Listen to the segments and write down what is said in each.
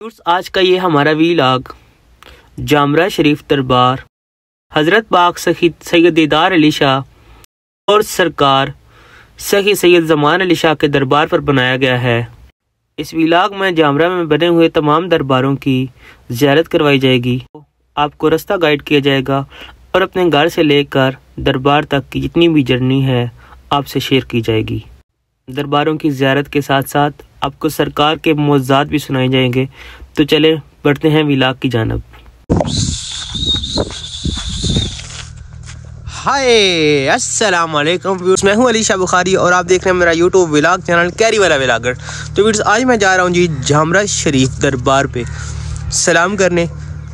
आज का ये हमारा व्लॉग जामरा शरीफ दरबार, हज़रत पाक सैयद दीदार अली शाह और सरकार सही सैयद ज़मान अली शाह के दरबार पर बनाया गया है। इस व्लॉग में जामरा में बने हुए तमाम दरबारों की ज़ियारत करवाई जाएगी। आपको रास्ता गाइड किया जाएगा और अपने घर से लेकर दरबार तक की जितनी भी जर्नी है आपसे शेयर की जाएगी। दरबारों की ज़ियारत के साथ साथ आपको सरकार के मौज़ात भी सुनाए जाएंगे। तो चले बढ़ते हैं व्लॉग की जानब। हाय अस्सलाम वालेकुम व्यूअर्स, मैं हूं अली शाह बुखारी और आप देख रहे हैं मेरा यूट्यूब व्लॉग चैनल कैरी वाला व्लॉगर। तो व्यूअर्स, आज मैं जा रहा हूं जी जामरा शरीफ दरबार पे सलाम करने।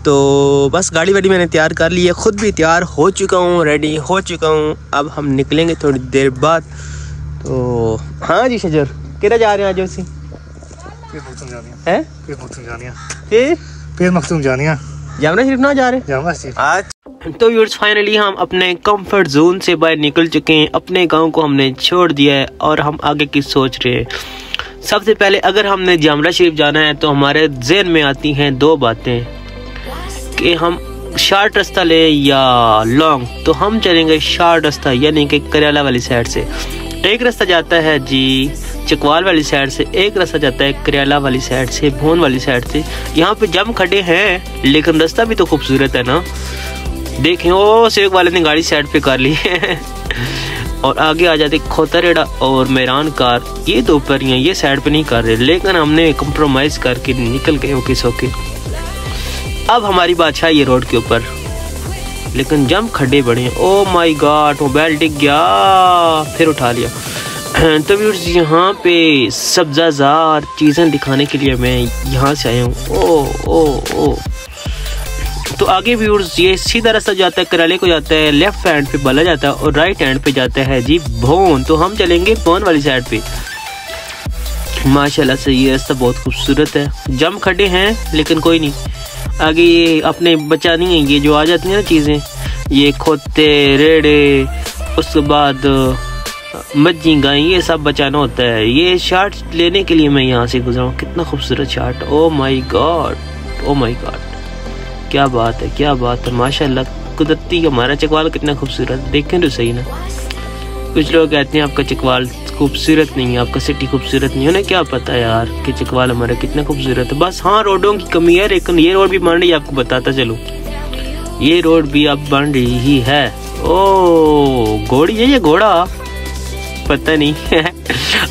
तो बस गाड़ी वाड़ी मैंने तैयार कर ली है, ख़ुद भी तैयार हो चुका हूँ, रेडी हो चुका हूँ। अब हम निकलेंगे थोड़ी देर बाद। तो हाँ जी शजर, किधर जा रहे हैं आज? उसी जामरा शरीफ ना जा रहे आज। तो व्यूअर्स, फाइनली हम अपने कंफर्ट जोन से बाहर निकल चुके हैं। अपने गांव को हमने छोड़ दिया है और हम आगे की सोच रहे हैं। सबसे पहले अगर हमने जामरा शरीफ जाना है तो हमारे जहन में आती हैं दो बातें कि हम शॉर्ट रास्ता ले या लॉन्ग। तो हम चलेंगे शॉर्ट रास्ता, यानी कि करियाला वाली साइड से। एक रास्ता जाता है जी चकवाल वाली साइड से, एक रास्ता जाता है करियाला वाली साइड से, भोन वाली साइड से। यहाँ पे जम खड़े हैं लेकिन रास्ता भी तो खूबसूरत है ना। देखें, ओ सेवक वाले ने गाड़ी साइड पे कर ली है और आगे आ जाते खोतरेड़ा और मेरान कार। ये दो परियां ये साइड पे नहीं कर रहे, लेकिन हमने कंप्रोमाइज करके निकल गए ओके सोके। अब हमारी बादशाह ये रोड के ऊपर, लेकिन जम खड्डे बड़े हैं। ओ माय गॉड, मोबाइल डिग गया, फिर उठा लिया। तो व्यूअर्स, यहाँ पे सब्ज़ाज़ार चीज़ें दिखाने के लिए मैं यहाँ से आया हूँ। ओ तो आगे व्यूअर्स ये सीधा रास्ता जाता है कराले को जाता है, लेफ्ट हैंड पे बला जाता है और राइट हैंड पे जाता है जी भोन। तो हम चलेंगे भोन वाली साइड पे। माशाल्लाह से ये रास्ता बहुत खूबसूरत है। जम खड्डे हैं लेकिन कोई नहीं, आगे ये अपने बचानी है। ये जो आ जाती है ना चीज़ें, ये खोते रेड़े, उसके बाद मज्जी गाय, ये सब बचाना होता है। ये शार्ट लेने के लिए मैं यहाँ से गुजरा हूँ। कितना खूबसूरत short, oh my God, oh my God, क्या बात है, क्या बात है। माशाल्लाह कुदरती हमारा चकवाल कितना खूबसूरत, देखें तो सही ना। कुछ लोग कहते हैं आपका चकवाल खूबसूरत नहीं है, आपका सिटी खूबसूरत नहीं है। उन्हें क्या पता यार कि चकवाल हमारा कितना खूबसूरत है। बस हाँ, रोडों की कमी है, लेकिन ये रोड भी बन रही है। आपको बताता चलो, ये रोड भी अब बन रही ही है। ओ घोड़ी है, ये घोड़ा पता नहीं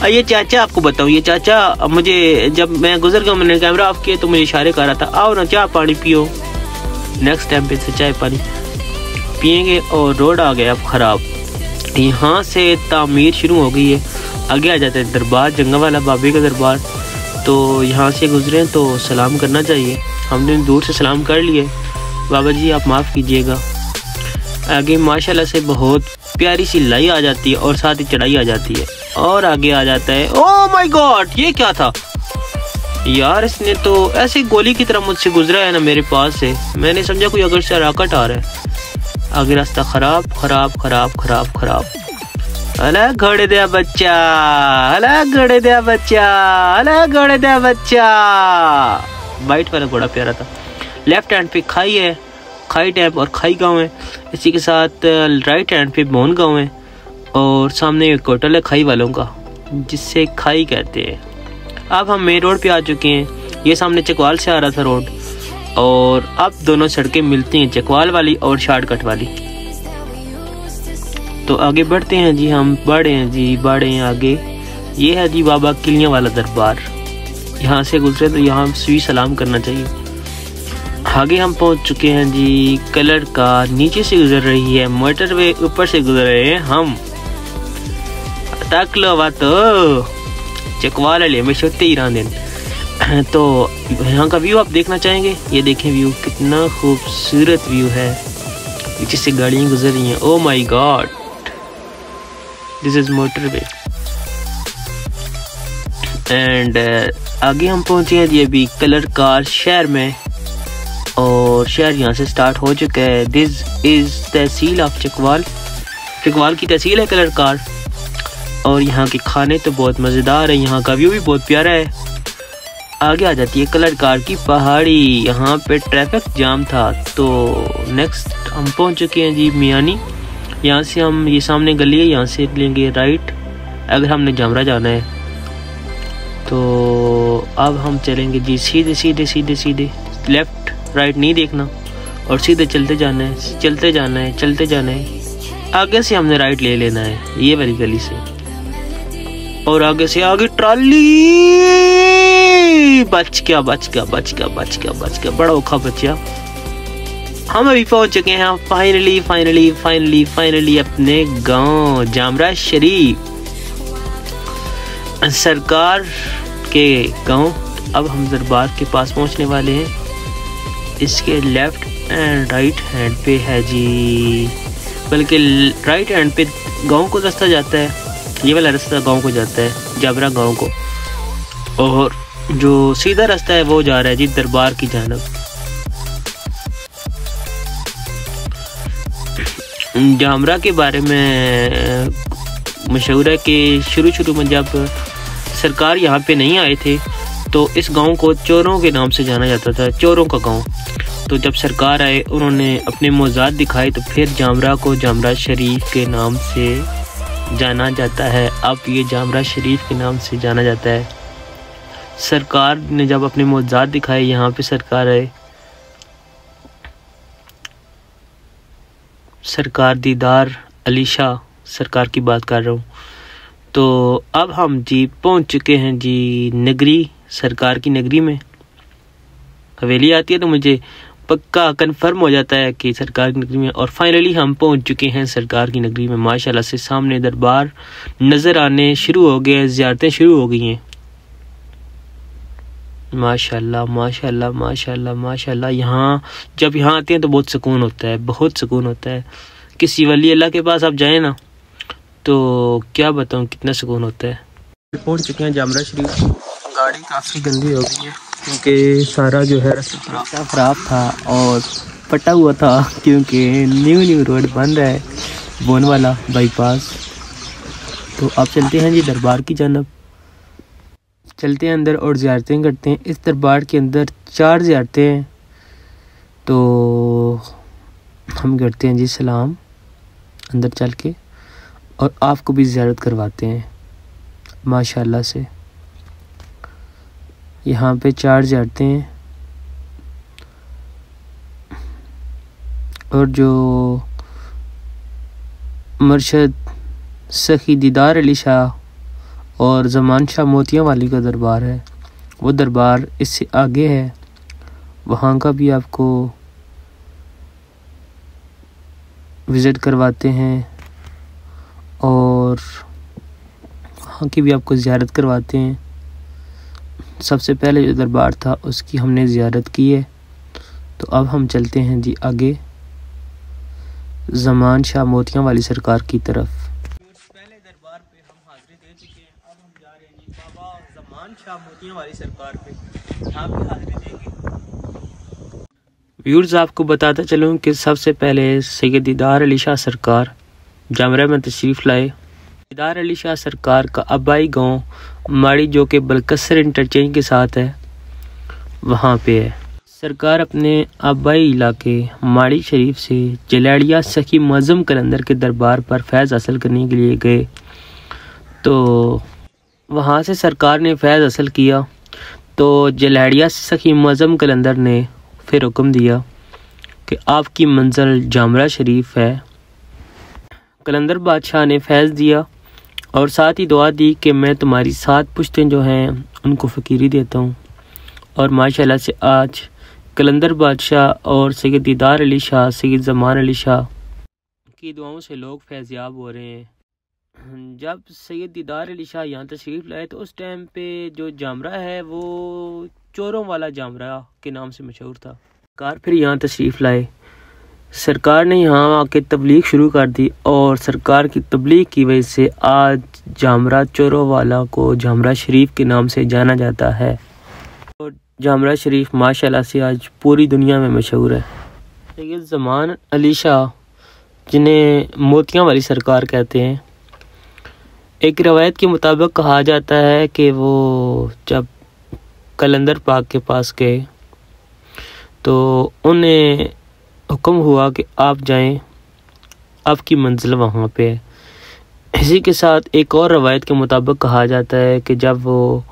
ये चाचा, आपको बताऊँ, ये चाचा मुझे जब मैं गुजर गया, मैंने कैमरा ऑफ किया तो मुझे इशारे कर रहा था, आओ ना चाय पानी पियो। नेक्स्ट टाइम पे से चाय पानी पियेंगे। और रोड आ गया अब ख़राब। यहाँ से तामीर शुरू हो गई है। आगे आ जाते हैं दरबार, जंगा वाला बाबे का दरबार। तो यहाँ से गुजरे तो सलाम करना चाहिए। हमने दूर से सलाम कर लिए, बाबा जी आप माफ़ कीजिएगा। आगे माशाल्लाह से बहुत प्यारी सी लाई आ जाती है और साथ ही चढ़ाई आ जाती है। और आगे आ जाता है, ओह माय गॉड, ये क्या था यार? इसने तो ऐसे गोली की तरह मुझसे गुजरा है ना मेरे पास से। मैंने समझा कोई अगर से राकेट आ रहा है। आगे रास्ता खराब खराब खराब खराब खराब। अला घोड़े दे बच्चा, अला घोड़े दे बच्चा, अला घोड़े दे बच्चा। वाइट वाला घोड़ा प्यारा था। लेफ्ट हैंड पे खाई है, खाई टैप और खाई गाँव है। इसी के साथ राइट हैंड पे बोन गाँव है और सामने एक होटल है खाई वालों का, जिससे खाई कहते हैं। अब हम मेन रोड पे आ चुके हैं। ये सामने चकवाल से आ रहा था रोड, और अब दोनों सड़कें मिलती हैं, चकवाल वाली और शॉर्टकट वाली। तो आगे बढ़ते हैं जी, हम बढ़े हैं जी, बढ़े हैं आगे। ये है जी बाबा किलियां वाला दरबार। यहाँ से गुजरे तो यहाँ स्वी सलाम करना चाहिए। आगे हम पहुँच चुके हैं जी कलर का। नीचे से गुजर रही है मोटरवे, ऊपर से गुजर रहे हैं हम। तक लो बात चकवाल वाले में छोटे ईरान दिन। तो यहाँ का व्यू आप देखना चाहेंगे? ये देखें व्यू, कितना खूबसूरत व्यू है। पीछे से गाड़ियाँ गुजर रही हैं। Oh my God, this is motorway. And आगे हम पहुँचे हैं जी अभी कलर कार शहर में, और शहर यहाँ से स्टार्ट हो चुका है। This is tehsil of Chakwal. Chakwal की तहसील है कलर कार। और यहाँ के खाने तो बहुत मज़ेदार है, यहाँ का व्यू भी बहुत प्यारा है। आगे आ जाती है कलर कार की पहाड़ी। यहाँ पे ट्रैफिक जाम था। तो नेक्स्ट हम पहुँच चुके हैं जी मियानी। यहाँ से हम, ये सामने गली है, यहाँ से लेंगे राइट अगर हमने जामरा जाना है। तो अब हम चलेंगे जी सीधे सीधे सीधे सीधे, लेफ्ट राइट नहीं देखना और सीधे चलते जाना है, चलते जाना है, चलते जाना है। आगे से हमने राइट ले लेना है ये वाली गली से, और आगे से आगे ट्राली। बच गया बच गया बच गया बच गया बच गया, बड़ा औखा बचा। हम अभी पहुंच चुके हैं फाइनली फाइनली फाइनली फाइनली अपने गांव जामरा शरीफ, सरकार के गांव। अब हम दरबार के पास पहुंचने वाले हैं। इसके लेफ्ट एंड राइट हैंड पे है जी, बल्कि राइट हैंड पे गांव को रास्ता जाता है, ये वाला रास्ता गांव को जाता है, जाबरा गांव को। और जो सीधा रास्ता है वो जा रहा है जी दरबार की जानब। जामरा के बारे में मशहूर है कि शुरू में जब सरकार यहाँ पे नहीं आए थे तो इस गांव को चोरों के नाम से जाना जाता था, चोरों का गांव। तो जब सरकार आए उन्होंने अपने मोज़ात दिखाए तो फिर जामरा को जामरा शरीफ के नाम से जाना जाता है। अब ये जामरा शरीफ के नाम से जाना जाता है। सरकार ने जब अपने मोज़ात दिखाए, यहाँ पे सरकार आए, सरकार दीदार अली शाह सरकार की बात कर रहा हूँ। तो अब हम जी पहुँच चुके हैं जी नगरी, सरकार की नगरी में। हवेली आती है तो मुझे पक्का कंफर्म हो जाता है कि सरकार की नगरी में। और फाइनली हम पहुंच चुके हैं सरकार की नगरी में। माशाल्लाह से सामने दरबार नज़र आने शुरू हो गए, ज़ियारतें शुरू हो गई हैं। माशाल्लाह माशाल्लाह माशाल्लाह माशाल्लाह। यहाँ जब यहाँ आते हैं तो बहुत सुकून होता है, बहुत सुकून होता है। किसी वली अल्लाह के पास आप जाएँ ना तो क्या बताऊँ कितना सुकून होता है। पहुँच चुके हैं जामरा शरीफ। गाड़ी काफ़ी गंदी हो गई है क्योंकि सारा जो है रास्ता ख़राब था और फटा हुआ था, क्योंकि न्यू रोड बन रहा है, बोन वाला बाईपास। तो अब चलते हैं जी दरबार की जानब, चलते हैं अंदर और ज़ियारतें करते हैं। इस दरबार के अंदर 4 ज़ियारतें हैं। तो हम करते हैं जी सलाम अंदर चल के, और आपको भी ज़ियारत करवाते हैं माशाल्लाह से। यहाँ पे 4 ज़ियारतें हैं। और जो मुर्शद सखी दीदार अली शाह और ज़मान शाह मोतियां वाली का दरबार है, वो दरबार इससे आगे है, वहाँ का भी आपको विज़िट करवाते हैं और वहाँ की भी आपको ज़ियारत करवाते हैं। सबसे पहले जो दरबार था उसकी हमने ज़ियारत की है। तो अब हम चलते हैं जी आगे ज़मान शाह मोतियां वाली सरकार की तरफ। पहले दरबार पे हम हाज़िरी दे चुके हैं, अब हम जा रहे हैं जी बाबा ज़मान शाह मोतियां वाली सरकार पे, यहाँ पे हाज़िरी देंगे। व्यूअर्स आपको बताता चलूँ कि सबसे पहले सैयद दीदार अली शाह सरकार जामरा में तशरीफ़ लाए। दीदार अली शाह सरकार का आबाई गांव माड़ी, जो कि बलकसर इंटरचेंज के साथ है, वहाँ पे है। सरकार अपने आबाई इलाके माड़ी शरीफ से जलाड़िया सखी मुअज़्ज़म कलंदर के दरबार पर फैज़ हासिल करने के लिए गए। तो वहाँ से सरकार ने फैज़ हासिल किया तो जलाड़िया सखी मुअज़्ज़म कलंदर ने फिर हुक्म दिया कि आपकी मंजिल जामरा शरीफ है। कलंदर बादशाह ने फैज़ दिया और साथ ही दुआ दी कि मैं तुम्हारी 7 पुश्तें जो हैं उनको फ़कीरी देता हूँ। और माशाल्लाह से आज कलंदर बादशाह और सैयद दीदार अली शाह, सैयद ज़मान अली शाह की दुआओं से लोग फैज़याब हो रहे हैं। जब सैयद दीदार अली शाह यहाँ तशरीफ़ लाए तो उस टाइम पे जो जामरा है वो चोरों वाला जामरा के नाम से मशहूर था। सरकार फिर यहाँ तशरीफ़ लाए, सरकार ने यहाँ आके तबलीग शुरू कर दी और सरकार की तबलीग की वजह से आज जामरा चोरों वाला को जामरा शरीफ के नाम से जाना जाता है। और जामरा शरीफ माशाल्लाह से आज पूरी दुनिया में मशहूर है। सैयद ज़मान अली शाह, जिन्हें मोतियां वाली सरकार कहते हैं, एक रवायत के मुताबिक कहा जाता है कि वो जब कलंदर पाक के पास गए तो उन्हें हुक्म हुआ कि आप जाएं, आपकी मंजिल वहाँ पे है। इसी के साथ एक और रवायत के मुताबिक कहा जाता है कि जब वो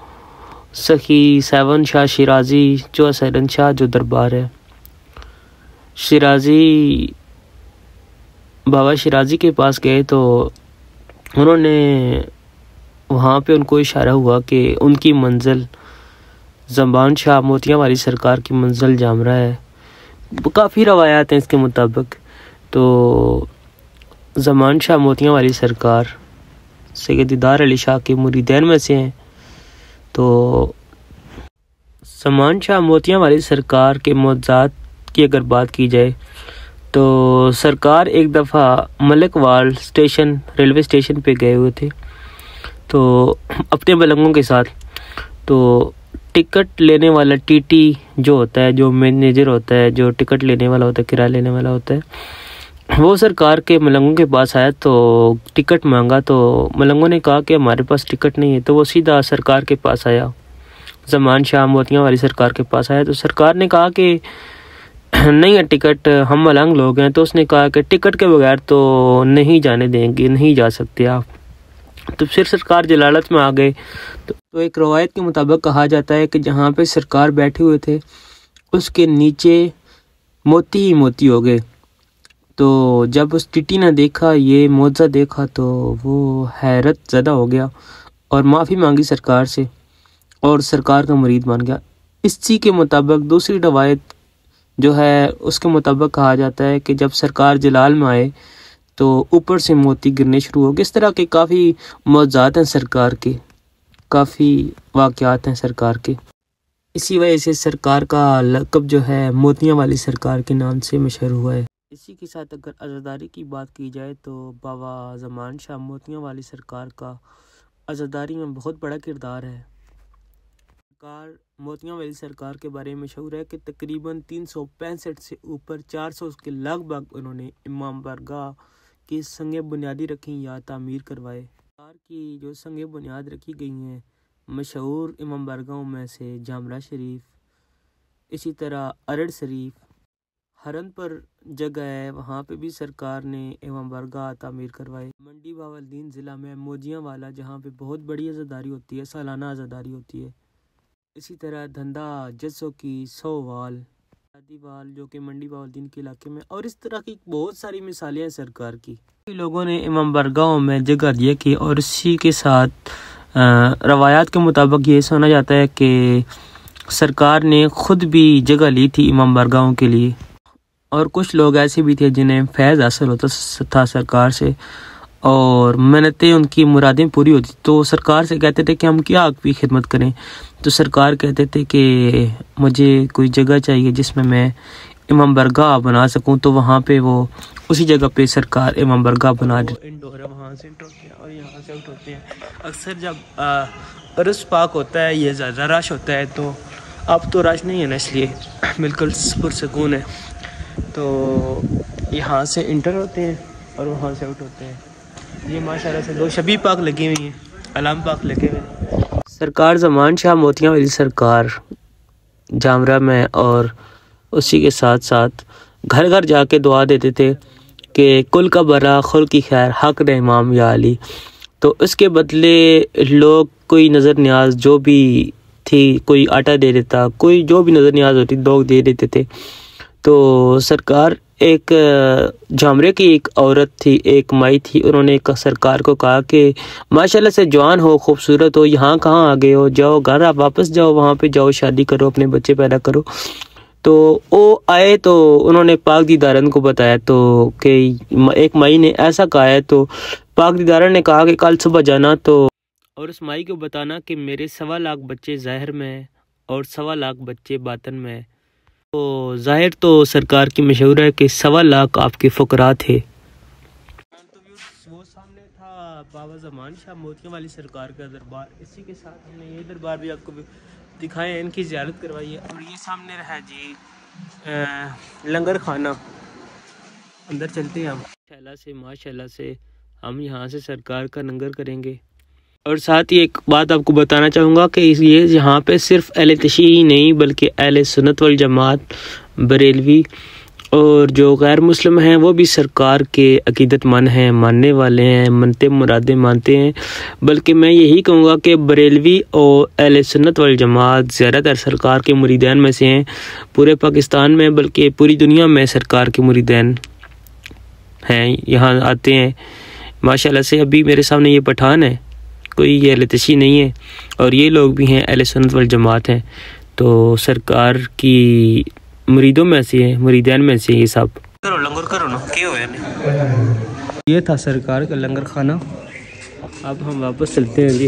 सखी सेवन शाह शिराजी जो सैलन शाह जो दरबार है शिराजी बाबा शिराजी के पास गए तो उन्होंने वहाँ पे उनको इशारा हुआ कि उनकी मंजिल ज़मान शाह मोतियां वाली सरकार की मंजिल जामरा है। काफ़ी रवायात हैं इसके मुताबिक। तो ज़मान शाह मोतियां वाली सरकार सैयद दीदार अली शाह के मुरीदैन में से हैं। तो ज़मान शाह मोतियां वाली सरकार के मौज़ात की अगर बात की जाए तो सरकार एक दफ़ा मलिकवाल स्टेशन रेलवे स्टेशन पे गए हुए थे तो अपने मलंगों के साथ। तो टिकट लेने वाला टीटी जो होता है, जो मैनेजर होता है, जो टिकट लेने वाला होता है, किराया लेने वाला होता है, वो सरकार के मलंगों के पास आया तो टिकट मांगा। तो मलंगों ने कहा कि हमारे पास टिकट नहीं है। तो वो सीधा सरकार के पास आया, ज़मान शाह मोतियां वाली सरकार के पास आया। तो सरकार ने कहा कि नहीं है टिकट, हम मलंग लोग हैं। तो उसने कहा कि टिकट के बगैर तो नहीं जाने देंगे, नहीं जा सकते आप। तो फिर सरकार जलालत में आ गए। तो एक रवायत के मुताबिक कहा जाता है कि जहाँ पे सरकार बैठे हुए थे उसके नीचे मोती ही मोती हो गए। तो जब उस टीटी ने देखा, ये मौजा देखा, तो वो हैरत ज़दा हो गया और माफ़ी मांगी सरकार से और सरकार का मुरीद बन गया। इसी के मुताबिक दूसरी रवायत जो है उसके मुताबिक कहा जाता है कि जब सरकार जलाल में आए तो ऊपर से मोती गिरने शुरू हो गए। इस तरह के काफ़ी मौज़ात हैं सरकार के, काफ़ी वाक़यात हैं सरकार के। इसी वजह से सरकार का लक़ब जो है मोतियां वाली सरकार के नाम से मशहूर हुआ है। इसी के साथ अगर आज़ादारी की बात की जाए तो बाबा ज़मान शाह मोतियां वाली सरकार का आज़ादारी में बहुत बड़ा किरदार है। सरकार मोतियां वाली सरकार के बारे में मशहूर है कि तकरीबन 365 से ऊपर 400 के लगभग उन्होंने इमाम बारगाह की संगे बुनियादी रखी या तामीर करवाए। सरकार की जो संगे बुनियाद रखी गई हैं मशहूर इमाम बारगाहों में से जामरा शरीफ, इसी तरह अरड़ शरीफ, हरन पर जगह है, वहाँ पे भी सरकार ने इमाम बारगाह तामीर करवाए। मंडी बावलदीन ज़िला में मोजियाँ वाला जहाँ पे बहुत बड़ी आज़ादारी होती है, सालाना आज़ादारी होती है। इसी तरह धंधा जस्सों की 100 वाल जो कि मंडी बावलदीन के इलाके में, और इस तरह की बहुत सारी मिसालें हैं सरकार की। लोगों ने इमाम बारगाहों में जगह दिया की, और इसी के साथ रवायात के मुताबिक ये सुना जाता है कि सरकार ने ख़ुद भी जगह ली थी इमाम बारगाहों के लिए। और कुछ लोग ऐसे भी थे जिन्हें फैज़ हासिल होता था सरकार से और मिन्नतें, उनकी मुरादें पूरी होती तो सरकार से कहते थे कि हम क्या आपकी खिदमत करें। तो सरकार कहते थे कि मुझे कोई जगह चाहिए जिसमें मैं इमाम बारगाह बना सकूं। तो वहाँ पे वो उसी जगह पे सरकार इमाम बारगाह बना देती। इंडोर है, वहाँ से इंटर होते हैं और यहाँ से आउट होते हैं। अक्सर जब अरस पाक होता है, ये ज़्यादा रश होता है, तो अब तो रश नहीं है ना, इसलिए बिल्कुल पुरसकून है। तो यहाँ से इंटर होते हैं और वहाँ से आउट होते हैं। ये माशाल्लाह से दो शबी पाक लगी हुई हैं, अलाम पाक लगे हुए हैं। सरकार ज़मान शाह मोतियां वाली सरकार जामरा में, और उसी के साथ साथ घर घर जाके दुआ देते थे कि कुल का बरा खुल की खैर हक ने इमाम या अली। तो इसके बदले लोग कोई नज़र न्याज जो भी थी, कोई आटा दे देता, कोई जो भी नज़र न्याज होती लोग दे देते थे। तो सरकार एक जामरे की एक औरत थी, एक माई थी, उन्होंने एक सरकार को कहा कि माशाल्लाह से जवान हो, खूबसूरत हो, यहाँ कहाँ आ गए हो, जाओ घर, आप वापस जाओ, वहाँ पे जाओ, शादी करो, अपने बच्चे पैदा करो। तो वो आए तो उन्होंने पाक दीदारन को बताया तो कि एक माई ने ऐसा कहा है। तो पाक दीदारन ने कहा कि कल सुबह जाना तो और उस माई को बताना कि मेरे 1.25 लाख बच्चे ज़ाहिर में और 1.25 लाख बच्चे बातन में। तो ज़ाहिर तो सरकार की मशहूर है कि 1.25 लाख आपके फ़ुकरा थे। तो वो सामने था बाबा ज़मान शाह मोतियां वाली सरकार का दरबार। इसी के साथ हमने ये दरबार भी आपको दिखाए, इनकी ज़ियारत करवाई है। और ये सामने रहा जी लंगर खाना, अंदर चलते हैं हम। माशाल्लाह से हम यहाँ से सरकार का लंगर करेंगे और साथ ही एक बात आपको बताना चाहूँगा कि ये यहाँ पे सिर्फ अहले तशय्युअ ही नहीं बल्कि अहले सुन्नत वल जमात, बरेलवी और जो गैर मुस्लिम हैं वो भी सरकार के अकीदतमंद हैं, मानने वाले हैं, मनते मुरादें मानते हैं। बल्कि मैं यही कहूँगा कि बरेलवी और अहले सुन्नत वल जमात ज़्यादातर सरकार के मुरीदान में से हैं पूरे पाकिस्तान में, बल्कि पूरी दुनिया में सरकार के मुरीदान हैं, यहाँ आते हैं माशाल्लाह से। अभी मेरे सामने ये पठान है, कोई ये अहले तशय्युअ नहीं है और ये लोग भी हैं अहले सुन्नत वल जमात हैं, तो सरकार की मुरीदों में से हैं, मुरीदान में से ये सब। करो लंगर करो ना, क्या हुआ? ये था सरकार का लंगर खाना। अब हम वापस चलते हैं जी।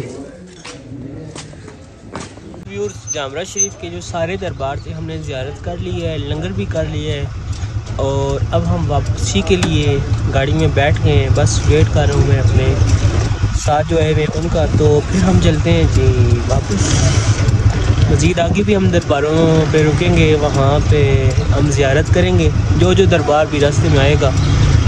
व्यूअर्स, जामरा शरीफ के जो सारे दरबार थे हमने ज़ियारत कर ली है, लंगर भी कर लिया है और अब हम वापसी के लिए गाड़ी में बैठ गए हैं। बस वेट कर रहा हूँ मैं अपने साथ जो है उनका, तो फिर हम चलते हैं जी वापस। मज़ीद आगे भी हम दरबारों पे रुकेंगे, वहाँ पे हम ज़ियारत करेंगे। जो जो दरबार भी रास्ते में आएगा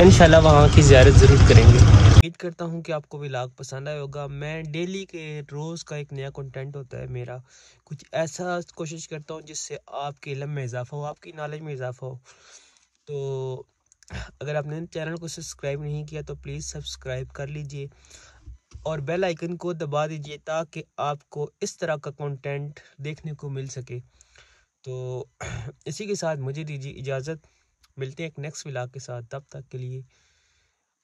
इंशाल्लाह वहाँ की ज़ियारत ज़रूर करेंगे। उम्मीद करता हूँ कि आपको व्लॉग पसंद आया होगा। मैं डेली के रोज़ का एक नया कंटेंट होता है मेरा, कुछ ऐसा कोशिश करता हूँ जिससे आपके इल्म में इजाफ़ा हो, आपकी नॉलेज में इजाफ़ा हो। तो अगर आपने चैनल को सब्सक्राइब नहीं किया तो प्लीज़ सब्सक्राइब कर लीजिए और बेल आइकन को दबा दीजिए ताकि आपको इस तरह का कंटेंट देखने को मिल सके। तो इसी के साथ मुझे दीजिए इजाज़त, मिलते हैं एक नेक्स्ट व्लॉग के साथ। तब तक के लिए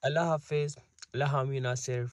अल्लाह हाफिज़, अल्लाह हामी नासिर।